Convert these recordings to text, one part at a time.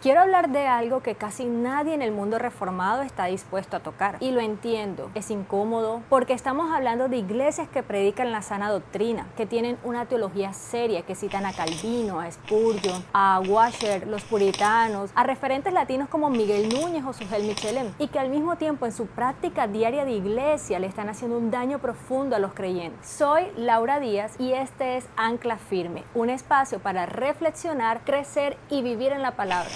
Quiero hablar de algo que casi nadie en el mundo reformado está dispuesto a tocar. Y lo entiendo, es incómodo, porque estamos hablando de iglesias que predican la sana doctrina, que tienen una teología seria, que citan a Calvino, a Spurgeon, a Washer, los puritanos, a referentes latinos como Miguel Núñez o Sugel Michelem, y que al mismo tiempo en su práctica diaria de iglesia le están haciendo un daño profundo a los creyentes. Soy Laura Díaz y este es Ancla Firme, un espacio para reflexionar, crecer y vivir en la palabra.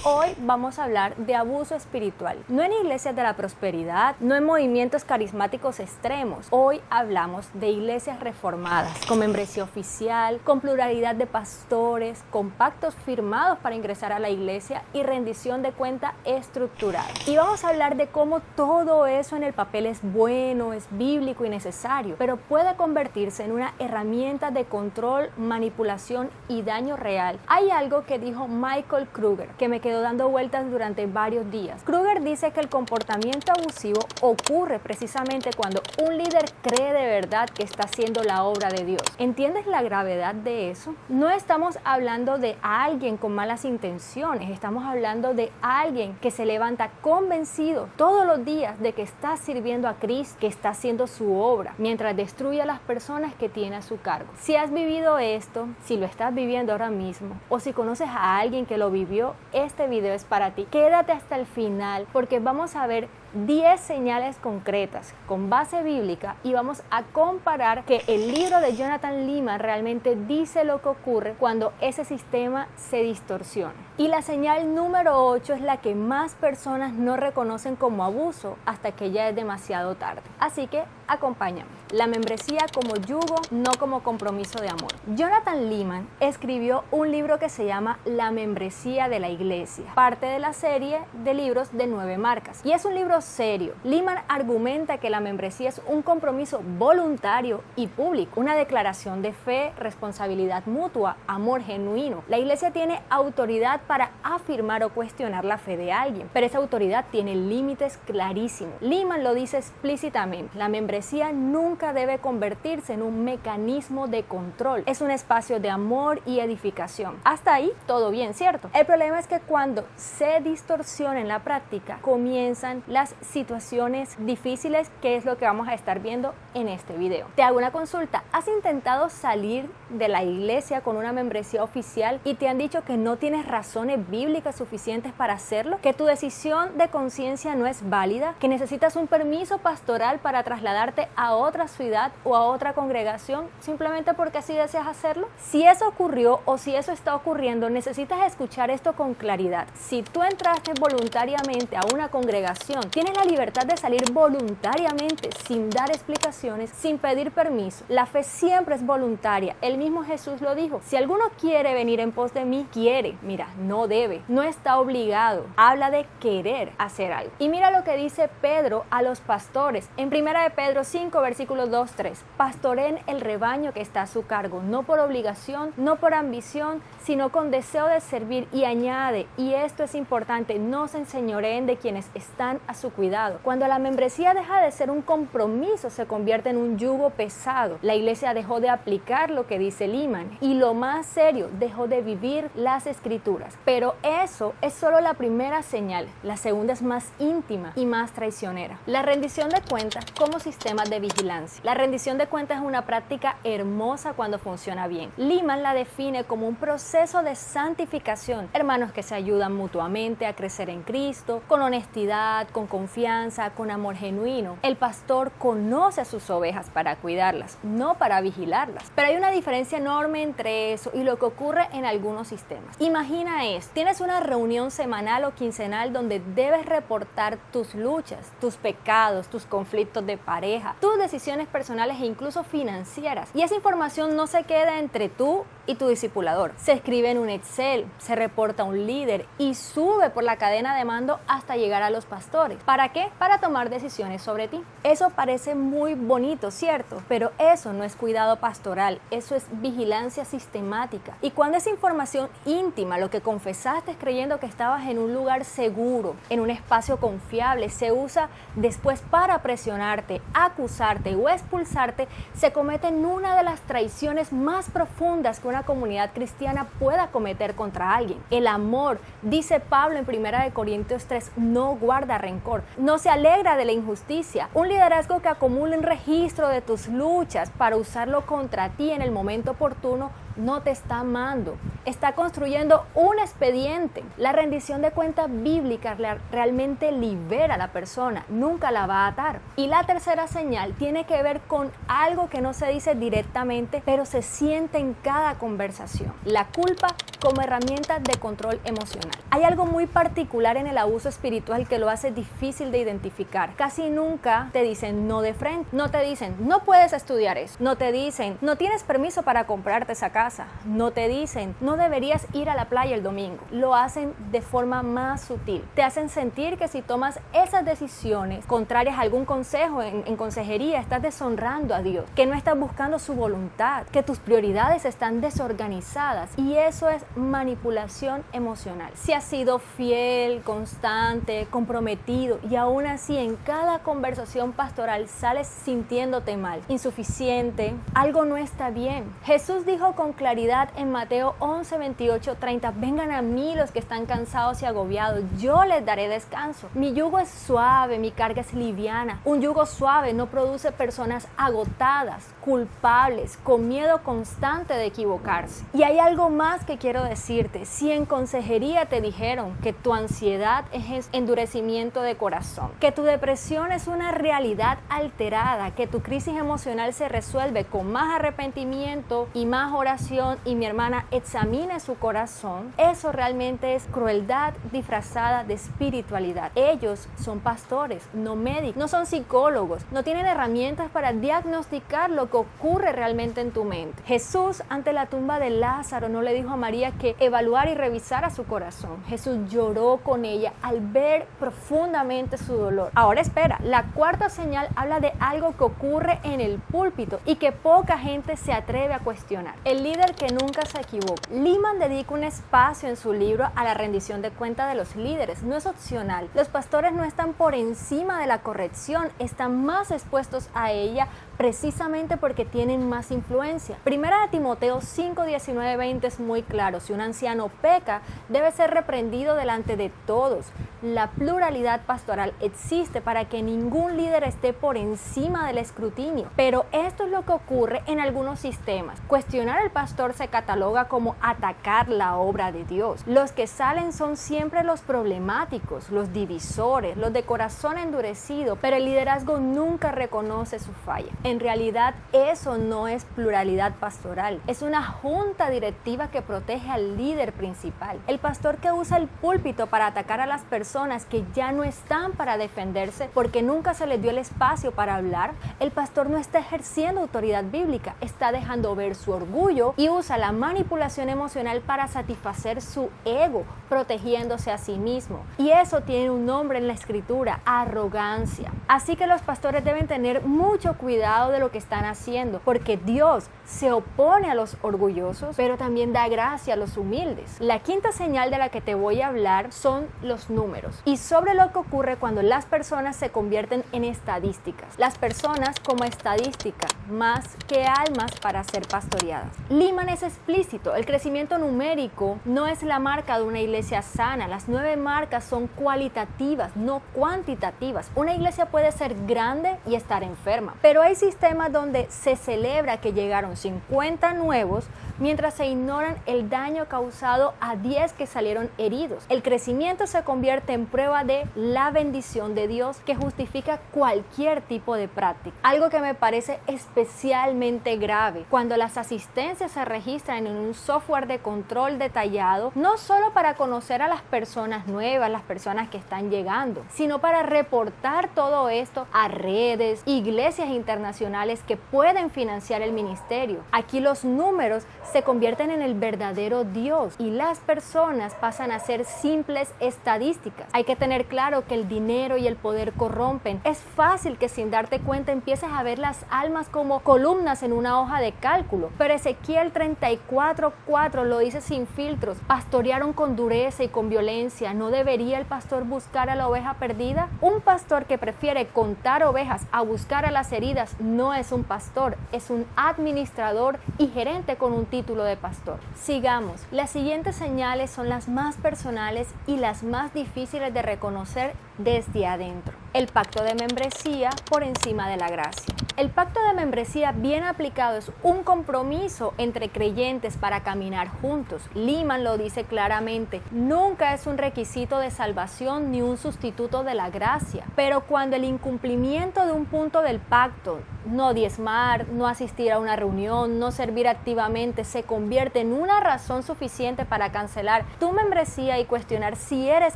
Hoy vamos a hablar de abuso espiritual, no en iglesias de la prosperidad, no en movimientos carismáticos extremos. Hoy hablamos de iglesias reformadas, con membresía oficial, con pluralidad de pastores, con pactos firmados para ingresar a la iglesia y rendición de cuenta estructurada. Y vamos a hablar de cómo todo eso en el papel es bueno, es bíblico y necesario, pero puede convertirse en una herramienta de control, manipulación y daño real. Hay algo que dijo Michael Kruger que me quedó dando vueltas durante varios días. Kruger dice que el comportamiento abusivo ocurre precisamente cuando un líder cree de verdad que está haciendo la obra de Dios. ¿Entiendes la gravedad de eso? No estamos hablando de alguien con malas intenciones, estamos hablando de alguien que se levanta convencido todos los días de que está sirviendo a Cristo, que está haciendo su obra, mientras destruye a las personas que tiene a su cargo. Si has vivido esto, si lo estás viviendo ahora mismo, o si conoces a alguien que lo vivió, este video es para ti. Quédate hasta el final porque vamos a ver 10 señales concretas con base bíblica y vamos a comparar que el libro de Jonathan Leeman realmente dice lo que ocurre cuando ese sistema se distorsiona. Y la señal número 8 es la que más personas no reconocen como abuso hasta que ya es demasiado tarde. Así que acompáñame. La membresía como yugo, no como compromiso de amor. Jonathan Leeman escribió un libro que se llama La membresía de la iglesia, parte de la serie de libros de 9 marcas. Y es un libro serio. Leeman argumenta que la membresía es un compromiso voluntario y público, una declaración de fe, responsabilidad mutua, amor genuino. La iglesia tiene autoridad para afirmar o cuestionar la fe de alguien, pero esa autoridad tiene límites clarísimos. Leeman lo dice explícitamente. La membresía nunca debe convertirse en un mecanismo de control. Es un espacio de amor y edificación. Hasta ahí todo bien, ¿cierto? El problema es que cuando se distorsiona en la práctica, comienzan las situaciones difíciles, que es lo que vamos a estar viendo en este video. Te hago una consulta. ¿Has intentado salir de la iglesia con una membresía oficial y te han dicho que no tienes razones bíblicas suficientes para hacerlo? ¿Que tu decisión de conciencia no es válida? ¿Que necesitas un permiso pastoral para trasladarte a otra ciudad o a otra congregación simplemente porque así deseas hacerlo? Si eso ocurrió o si eso está ocurriendo, necesitas escuchar esto con claridad. Si tú entraste voluntariamente a una congregación, tienes la libertad de salir voluntariamente sin dar explicaciones, sin pedir permiso. La fe siempre es voluntaria. El mismo Jesús lo dijo. Si alguno quiere venir en pos de mí, quiere. Mira, no debe, no está obligado. Habla de querer hacer algo. Y mira lo que dice Pedro a los pastores en 1 de Pedro 5, versículos 2-3. Pastoreen el rebaño que está a su cargo, no por obligación, no por ambición, sino con deseo de servir. Y añade, y esto es importante, no se enseñoreen de quienes están a su cuidado. Cuando la membresía deja de ser un compromiso, se convierte en un yugo pesado. La iglesia dejó de aplicar lo que dice Leeman y, lo más serio, dejó de vivir las escrituras. Pero eso es solo la primera señal. La segunda es más íntima y más traicionera. La rendición de cuentas como sistema de vigilancia. La rendición de cuentas es una práctica hermosa cuando funciona bien. Leeman la define como un proceso de santificación. Hermanos que se ayudan mutuamente a crecer en Cristo, con honestidad, con confianza, con amor genuino. El pastor conoce a sus ovejas para cuidarlas, no para vigilarlas. Pero hay una diferencia enorme entre eso y lo que ocurre en algunos sistemas. Imagina esto. Tienes una reunión semanal o quincenal donde debes reportar tus luchas, tus pecados, tus conflictos de pareja, tus decisiones personales e incluso financieras. Y esa información no se queda entre tú y tu discipulador. Se escribe en un Excel, se reporta a un líder y sube por la cadena de mando hasta llegar a los pastores. ¿Para qué? Para tomar decisiones sobre ti. Eso parece muy bonito, ¿cierto? Pero eso no es cuidado pastoral, eso es vigilancia sistemática. Y cuando esa información íntima, lo que confesaste creyendo que estabas en un lugar seguro, en un espacio confiable, se usa después para presionarte, acusarte o expulsarte, se cometen una de las traiciones más profundas que una comunidad cristiana pueda cometer contra alguien. El amor, dice Pablo en 1 Corintios 3, no guarda rencor, no se alegra de la injusticia. Un liderazgo que acumule un registro de tus luchas para usarlo contra ti en el momento oportuno no te está amando, está construyendo un expediente. La rendición de cuentas bíblica realmente libera a la persona, nunca la va a atar. Y la tercera señal tiene que ver con algo que no se dice directamente, pero se siente en cada conversación: la culpa como herramienta de control emocional. Hay algo muy particular en el abuso espiritual que lo hace difícil de identificar. Casi nunca te dicen no de frente, no te dicen no puedes estudiar eso, no te dicen no tienes permiso para comprarte esa casa, no te dicen no deberías ir a la playa el domingo. Lo hacen de forma más sutil. Te hacen sentir que si tomas esas decisiones contrarias a algún consejo en consejería, estás deshonrando a Dios, que no estás buscando su voluntad, que tus prioridades están desorganizadas, y eso es manipulación emocional. Si has sido fiel, constante, comprometido y aún así en cada conversación pastoral sales sintiéndote mal, insuficiente, algo no está bien. Jesús dijo con claridad en Mateo 11, 28, 30, vengan a mí los que están cansados y agobiados, yo les daré descanso. Mi yugo es suave, mi carga es liviana. Un yugo suave no produce personas agotadas, culpables, con miedo constante de equivocarse. Y hay algo más que quiero decirte: si en consejería te dijeron que tu ansiedad es endurecimiento de corazón, que tu depresión es una realidad alterada, que tu crisis emocional se resuelve con más arrepentimiento y más oración, y mi hermana examine su corazón, eso realmente es crueldad disfrazada de espiritualidad. Ellos son pastores, no médicos, no son psicólogos, no tienen herramientas para diagnosticar lo que ocurre realmente en tu mente. Jesús, ante la tumba de Lázaro, no le dijo a María que evaluara y revisara su corazón. Jesús lloró con ella al ver profundamente su dolor. Ahora espera, la cuarta señal habla de algo que ocurre en el púlpito y que poca gente se atreve a cuestionar: el líder que nunca se equivoca. Lehman dedica un espacio en su libro a la rendición de cuenta de los líderes. No es opcional. Los pastores no están por encima de la corrección, están más expuestos a ella precisamente porque tienen más influencia. Primera de Timoteo 5, 19, 20 es muy claro: si un anciano peca, debe ser reprendido delante de todos. La pluralidad pastoral existe para que ningún líder esté por encima del escrutinio, pero esto es lo que ocurre en algunos sistemas. Cuestionar al pastor se cataloga como atacar la obra de Dios. Los que salen son siempre los problemáticos, los divisores, los de corazón endurecido, pero el liderazgo nunca reconoce su falla. En realidad, eso no es pluralidad pastoral, es una junta directiva que protege al líder principal. El pastor que usa el púlpito para atacar a las personas que ya no están para defenderse porque nunca se les dio el espacio para hablar, el pastor no está ejerciendo autoridad bíblica, está dejando ver su orgullo y usa la manipulación emocional para satisfacer su ego, protegiéndose a sí mismo. Y eso tiene un nombre en la escritura: arrogancia. Así que los pastores deben tener mucho cuidado de lo que están haciendo, porque Dios se opone a los orgullosos, pero también da gracia a los humildes. La quinta señal de la que te voy a hablar son los números y sobre lo que ocurre cuando las personas se convierten en estadísticas. Las personas como estadística, más que almas para ser pastoreadas. Lehman es explícito: el crecimiento numérico no es la marca de una iglesia sana. Las 9 marcas son cualitativas, no cuantitativas. Una iglesia puede ser grande y estar enferma, pero hay sistemas donde se celebra que llegaron 50 nuevos mientras se ignoran el daño causado a 10 que salieron heridos. El crecimiento se convierte en prueba de la bendición de Dios que justifica cualquier tipo de práctica. Algo que me parece especialmente grave cuando las asistencias se registran en un software de control detallado, no solo para conocer a las personas nuevas, las personas que están llegando, sino para reportar todo esto a redes, iglesias internacionales que pueden financiar el ministerio. Aquí los números se convierten en el verdadero Dios y las personas pasan a ser simples estadísticas. Hay que tener claro que el dinero y el poder corrompen. Es fácil que sin darte cuenta empieces a ver las almas como columnas en una hoja de cálculo, pero Ezequiel 34:4 4 lo dice sin filtros. Pastorearon con dureza y con violencia. ¿No debería el pastor buscar a la oveja perdida? Un pastor que prefiere contar ovejas a buscar a las heridas no es un pastor, es un administrador y gerente con un título de pastor. Sigamos. Las siguientes señales son las más personales y las más difíciles de reconocer desde adentro. El pacto de membresía por encima de la gracia. El pacto de membresía bien aplicado es un compromiso entre creyentes para caminar juntos. Leeman lo dice claramente, nunca es un requisito de salvación ni un sustituto de la gracia. Pero cuando el incumplimiento de un punto del pacto, no diezmar, no asistir a una reunión, no servir activamente, se convierte en una razón suficiente para cancelar tu membresía y cuestionar si eres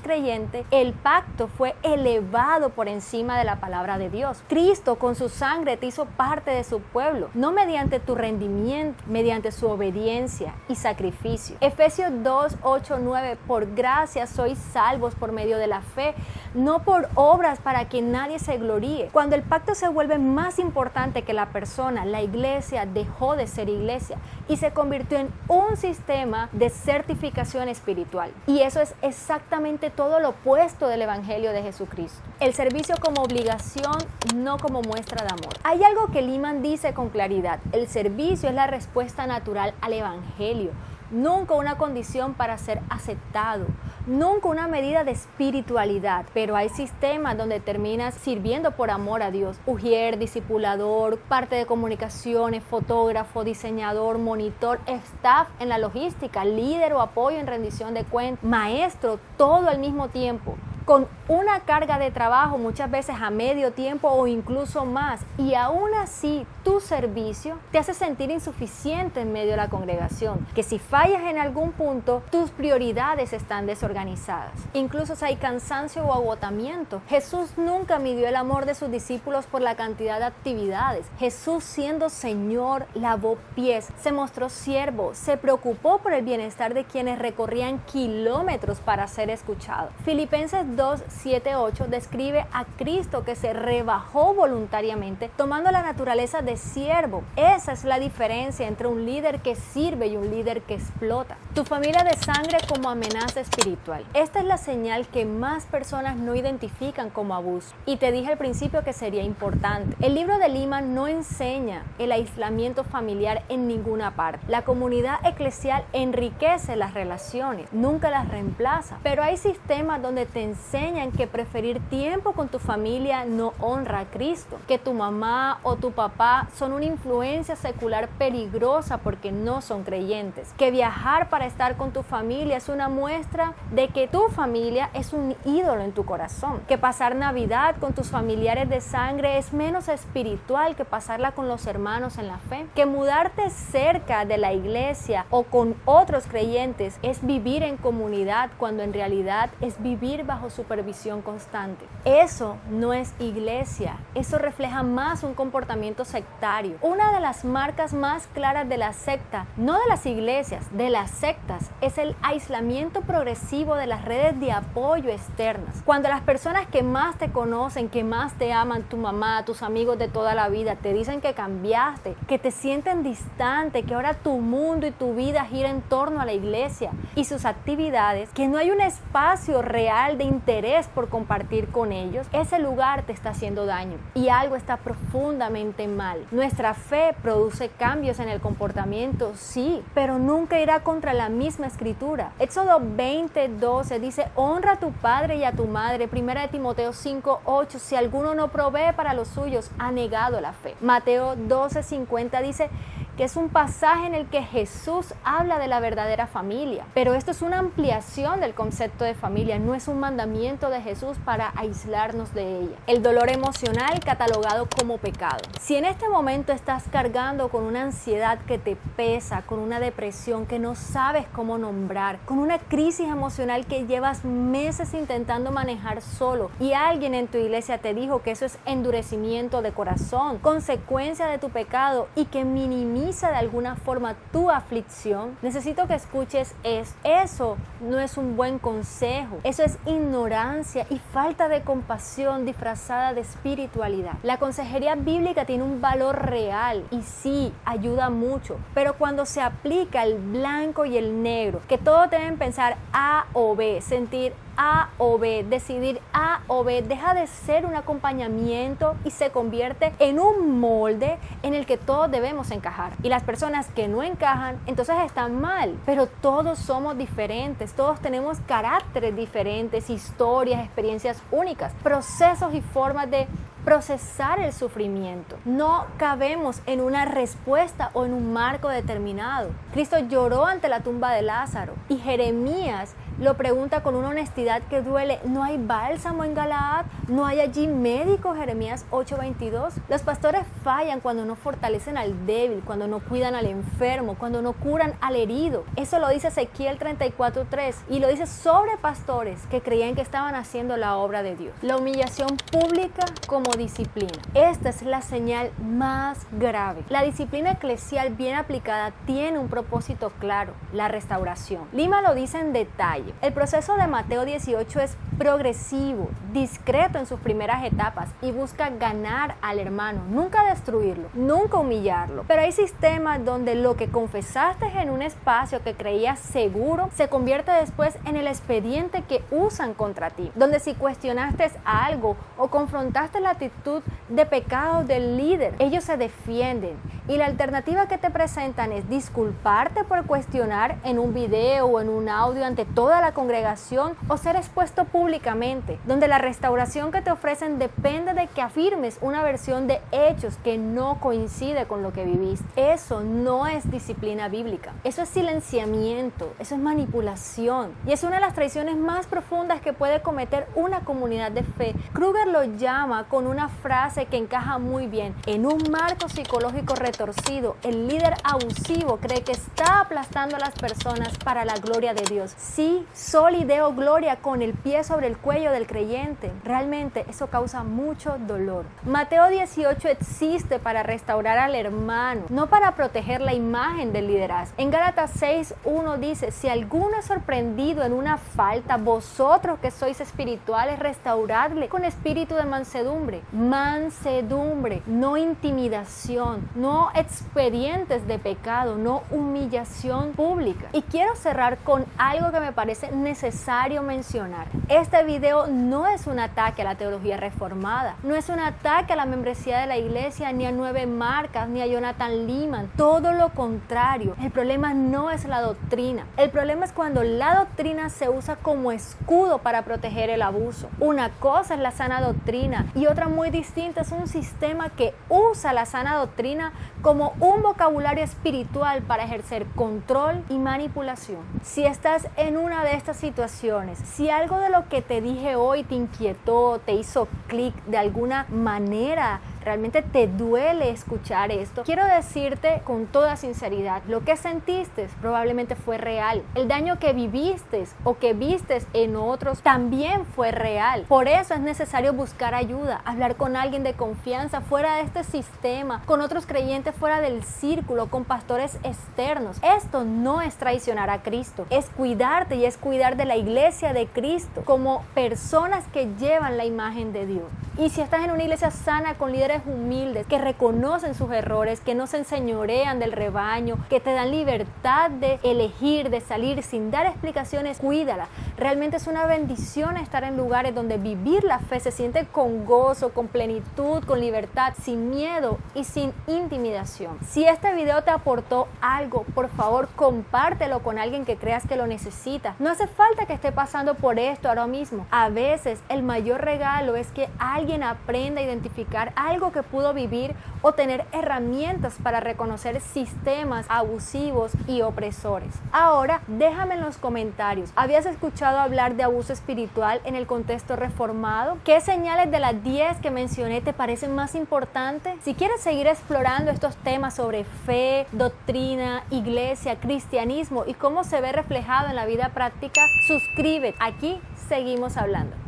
creyente, el pacto fue elevado por encima de la palabra de Dios. Cristo con su sangre te hizo parte de su pueblo, no mediante tu rendimiento, mediante su obediencia y sacrificio. Efesios 2, 8, 9, por gracia sois salvos por medio de la fe, no por obras para que nadie se gloríe. Cuando el pacto se vuelve más importante que la persona, la iglesia dejó de ser iglesia y se convirtió en un sistema de certificación espiritual. Y eso es exactamente todo lo opuesto del evangelio de Jesucristo. El servicio como obligación, no como muestra de amor. Hay algo que Leeman dice con claridad: el servicio es la respuesta natural al evangelio, nunca una condición para ser aceptado, nunca una medida de espiritualidad. Pero hay sistemas donde terminas sirviendo por amor a Dios. Ujier, discipulador, parte de comunicaciones, fotógrafo, diseñador, monitor, staff en la logística, líder o apoyo en rendición de cuentas, maestro, todo al mismo tiempo, con una carga de trabajo muchas veces a medio tiempo o incluso más, y aún así tu servicio te hace sentir insuficiente en medio de la congregación, que si fallas en algún punto, tus prioridades están desorganizadas. Incluso si hay cansancio o agotamiento. Jesús nunca midió el amor de sus discípulos por la cantidad de actividades. Jesús, siendo Señor, lavó pies, se mostró siervo, se preocupó por el bienestar de quienes recorrían kilómetros para ser escuchados. Filipenses 2, 7, 8 describe a Cristo que se rebajó voluntariamente tomando la naturaleza de siervo. Esa es la diferencia entre un líder que sirve y un líder que explota. Tu familia de sangre como amenaza espiritual. Esta es la señal que más personas no identifican como abuso. Y te dije al principio que sería importante. El libro de Leeman no enseña el aislamiento familiar en ninguna parte. La comunidad eclesial enriquece las relaciones, nunca las reemplaza. Pero hay sistemas donde te enseñan que preferir tiempo con tu familia no honra a Cristo, que tu mamá o tu papá son una influencia secular peligrosa porque no son creyentes, que viajar para estar con tu familia es una muestra de que tu familia es un ídolo en tu corazón, que pasar Navidad con tus familiares de sangre es menos espiritual que pasarla con los hermanos en la fe, que mudarte cerca de la iglesia o con otros creyentes es vivir en comunidad cuando en realidad es vivir bajo supervisión constante. Eso no es iglesia, eso refleja más un comportamiento sectario. Una de las marcas más claras de la secta, no de las iglesias, de las sectas, es el aislamiento progresivo de las redes de apoyo externas. Cuando las personas que más te conocen, que más te aman, tu mamá, tus amigos de toda la vida, te dicen que cambiaste, que te sienten distante, que ahora tu mundo y tu vida gira en torno a la iglesia y sus actividades, que no hay un espacio real de interés por compartir con ellos, ese lugar te está haciendo daño y algo está profundamente mal. Nuestra fe produce cambios en el comportamiento, sí, pero nunca irá contra la misma escritura. Éxodo 20:12 dice: honra a tu padre y a tu madre. 1 Timoteo 5:8, si alguno no provee para los suyos, ha negado la fe. Mateo 12:50 dice que es un pasaje en el que Jesús habla de la verdadera familia, pero esto es una ampliación del concepto de familia, no es un mandamiento de Jesús para aislarnos de ella. El dolor emocional catalogado como pecado. Si en este momento estás cargando con una ansiedad que te pesa, con una depresión que no sabes cómo nombrar, con una crisis emocional que llevas meses intentando manejar solo y alguien en tu iglesia te dijo que eso es endurecimiento de corazón, consecuencia de tu pecado y que minimiza minimiza de alguna forma tu aflicción, necesito que escuches esto. Eso no es un buen consejo. Eso es ignorancia y falta de compasión disfrazada de espiritualidad. La consejería bíblica tiene un valor real y sí, ayuda mucho, pero cuando se aplica el blanco y el negro, que todos deben pensar A o B, sentir A o B, decidir A o B, deja de ser un acompañamiento y se convierte en un molde en el que todos debemos encajar. Y las personas que no encajan, entonces están mal. Pero todos somos diferentes, todos tenemos caracteres diferentes, historias, experiencias únicas, procesos y formas de procesar el sufrimiento. No cabemos en una respuesta o en un marco determinado. Cristo lloró ante la tumba de Lázaro y Jeremías lo pregunta con una honestidad que duele. ¿No hay bálsamo en Galaad? ¿No hay allí médico? Jeremías 8:22. Los pastores fallan cuando no fortalecen al débil, cuando no cuidan al enfermo, cuando no curan al herido. Eso lo dice Ezequiel 34:3 y lo dice sobre pastores que creían que estaban haciendo la obra de Dios. La humillación pública como disciplina. Esta es la señal más grave. La disciplina eclesial bien aplicada tiene un propósito claro: la restauración. Lima lo dice en detalle. El proceso de Mateo 18 es progresivo, discreto en sus primeras etapas y busca ganar al hermano, nunca destruirlo, nunca humillarlo. Pero hay sistemas donde lo que confesaste en un espacio que creías seguro se convierte después en el expediente que usan contra ti, donde si cuestionaste algo o confrontaste la actitud de pecado del líder, ellos se defienden y la alternativa que te presentan es disculparte por cuestionar en un video o en un audio ante toda la congregación o ser expuesto públicamente, donde la restauración que te ofrecen depende de que afirmes una versión de hechos que no coincide con lo que viviste. Eso no es disciplina bíblica, eso es silenciamiento, eso es manipulación y es una de las traiciones más profundas que puede cometer una comunidad de fe. Kruger lo llama con una frase que encaja muy bien: en un marco psicológico retorcido, el líder abusivo cree que está aplastando a las personas para la gloria de Dios. Sí, soli deo gloria con el pie sobre el cuello del creyente. Realmente eso causa mucho dolor. Mateo 18 existe para restaurar al hermano, no para proteger la imagen del liderazgo. En Gálatas 6:1 dice: si alguno es sorprendido en una falta, vosotros que sois espirituales, restauradle con espíritu de mansedumbre. Mansedumbre, no intimidación, no expedientes de pecado, no humillación pública. Y quiero cerrar con algo que me parece necesario mencionar. Este video no es un ataque a la teología reformada, no es un ataque a la membresía de la iglesia, ni a 9 Marcas, ni a Jonathan Leeman. Todo lo contrario. El problema no es la doctrina. El problema es cuando la doctrina se usa como escudo para proteger el abuso. Una cosa es la sana doctrina y otra muy distinta es un sistema que usa la sana doctrina como un vocabulario espiritual para ejercer control y manipulación. Si estás en una de estas situaciones, si algo de lo que te dije hoy te inquietó, te hizo clic de alguna manera, realmente te duele escuchar esto, quiero decirte con toda sinceridad, lo que sentiste probablemente fue real. El daño que viviste o que vistes en otros también fue real. Por eso es necesario buscar ayuda, hablar con alguien de confianza fuera de este sistema, con otros creyentes fuera del círculo, con pastores externos. Esto no es traicionar a Cristo, es cuidarte y es cuidar de la iglesia de Cristo como personas que llevan la imagen de Dios. Y si estás en una iglesia sana con líderes humildes que reconocen sus errores, que no se enseñorean del rebaño, que te dan libertad de elegir, de salir sin dar explicaciones, cuídala. Realmente es una bendición estar en lugares donde vivir la fe se siente con gozo, con plenitud, con libertad, sin miedo y sin intimidación. Si este video te aportó algo, por favor compártelo con alguien que creas que lo necesita. No hace falta que esté pasando por esto ahora mismo. A veces el mayor regalo es que alguien aprenda a identificar algo que pudo vivir o tener herramientas para reconocer sistemas abusivos y opresores. Ahora, déjame en los comentarios, ¿habías escuchado hablar de abuso espiritual en el contexto reformado? ¿Qué señales de las 10 que mencioné te parecen más importantes? Si quieres seguir explorando estos temas sobre fe, doctrina, iglesia, cristianismo y cómo se ve reflejado en la vida práctica, suscríbete. Aquí seguimos hablando.